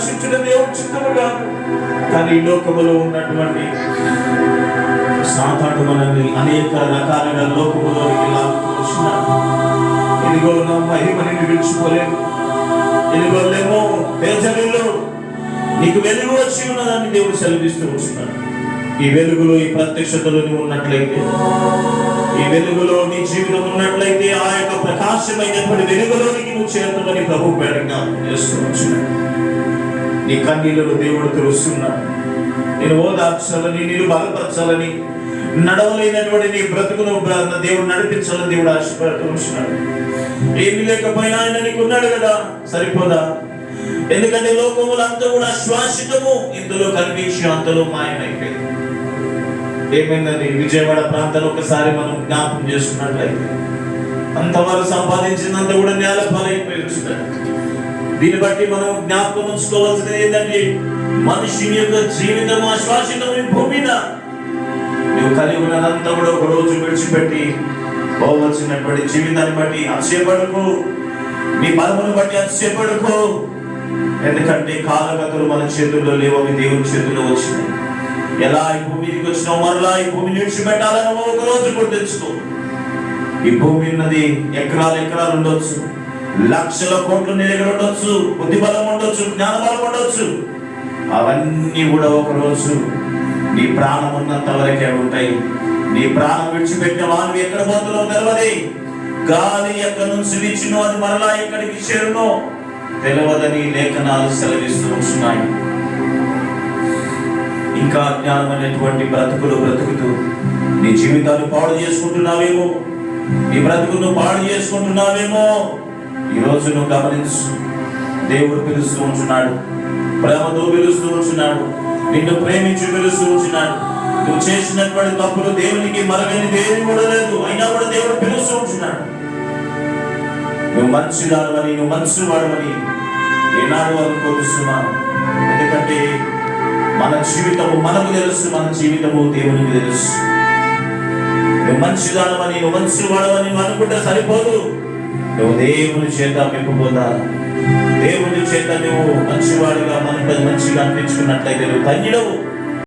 ప్రకాశించడం దేవుని చిత్తము కాదు. కానీ ఈ లోకములో ఉన్నటువంటి సాతాను మనల్ని అనేక రకాలుగా లోకములోనికి లాక్కున్నాడు. ఇదిగో నా మహిమని విడిచిపోలేము, ఇదిగోలేమో తేజరిలో నీకు వెలుగు వచ్చి ఉన్నదాన్ని దేవుడు సెలవిస్తూ ఉంటున్నాడు. ఈ వెలుగులో, ఈ ప్రత్యక్షతలో నువ్వు ఉన్నట్లయితే, ఈ వెలుగులో నీ జీవితం ఉన్నట్లయితే ఆ యొక్క ప్రకాశమైనటువంటి వెలుగులోనికి నువ్వు చేరుతామని ప్రభు పేరంగా చేస్తూ ఉంటున్నాడు. నీ కన్నీళ్ళలో దేవుడు తెలుస్తున్నాడు. నేను ఓదార్చాలని, నేను బలపరచాలని, నడవలేనటువంటి నీ బ్రతుకును దేవుడు నడిపించాలని దేవుడు ఆశపడుతూ ఉంటున్నాడు. ఏమి లేకపోయినా ఆయన నీకున్నాడు కదా, సరిపోదా? ఎందుకంటే లోకములు అంతా కూడా శ్వాసితము, ఇందులో కనిపించి అంతలో మాయమైపోయింది. ఏమైందని విజయవాడ ప్రాంతాలు ఒకసారి మనం జ్ఞాపకం చేసుకున్నట్లయితే అంతవరకు సంపాదించినంత కూడా నేల పాలైపోయి వచ్చింది. దీన్ని బట్టి మనం జ్ఞాపకం ఉంచుకోవాల్సింది ఏంటంటే మనిషి యొక్క జీవితం అశ్వాసితం ఈ భూమి మీద. నువ్వు కలిగి ఉన్నదంతా కూడా ఒక రోజు విడిచిపెట్టి పోవచ్చినటువంటి జీవితాన్ని బట్టి అతిశయపడకు, నీ బలమును బట్టి అతిశయపడకు. ఎందుకంటే కాలగతులు మన చేతుల్లో లేవు, అవి దేవుని చేతుల్లో వచ్చినాయి. ఎలా ఈ భూమికి వచ్చినావు, మరలా ఈ భూమిని విడిచిపెట్టాలని ఒక రోజు గుర్తించుకో. ఈ భూమి ఉన్నది ఎకరాలు ఎకరాలు ఉండొచ్చు, లక్షల కోట్లు నీ దగ్గర ఉండొచ్చు, బుద్ధి బలం ఉండొచ్చు, జ్ఞాన బలం ఉండొచ్చు. అవన్నీ కూడా ఒక రోజు నీ ప్రాణం ఉన్నంత వరకే ఉంటాయి. నీ ప్రాణం విడిచిపెట్టిన వాళ్ళు ఎక్కడ పోతుందో తెలియదు. గాలి ఎక్కడి నుంచి వీచినో అది మరలా ఎక్కడికి చేరునో తెలియదని లేఖనాలు సెలవిస్తూ ఉంటున్నాయి. ఇంకా అజ్ఞానమైనటువంటి బ్రతుకులు బ్రతుకుతూ నీ జీవితాన్ని పాడు చేసుకుంటున్నావేమో, నీ బ్రతుకును పాడు చేసుకుంటున్నావేమో. ఈరోజు నువ్వు గమనించు, దేవుడు పిలుస్తూ ఉంటున్నాడు, ప్రేమతో పిలుస్తూ ఉంటున్నాడు, నిన్ను ప్రేమించి పిలుస్తూ ఉంటున్నాడు. నువ్వు చేసినటువంటి తప్పులు దేవునికి మరగని దేని కూడా లేదు, అయినా కూడా దేవుడు పిలుస్తూ ఉంటున్నాడు. నువ్వు మంచిదానమని, నువ్వు మంచివాడమని ఏనాడు అనుకోతున్నాను. ఎందుకంటే మన జీవితము మనకు తెలుసు, మన జీవితము దేవునికి తెలుసు. నువ్వు మంచిదానమని, నువ్వు మంచివాడమని నువ్వు అనుకుంటే సరిపోదు. నువ్వు దేవుని చేత మెప్పుపోతా, దేవుని చేత నువ్వు మంచివాడిగా మనకు మంచిగా అనిపించుకున్నట్లయితే నువ్వు ధన్యుడవు.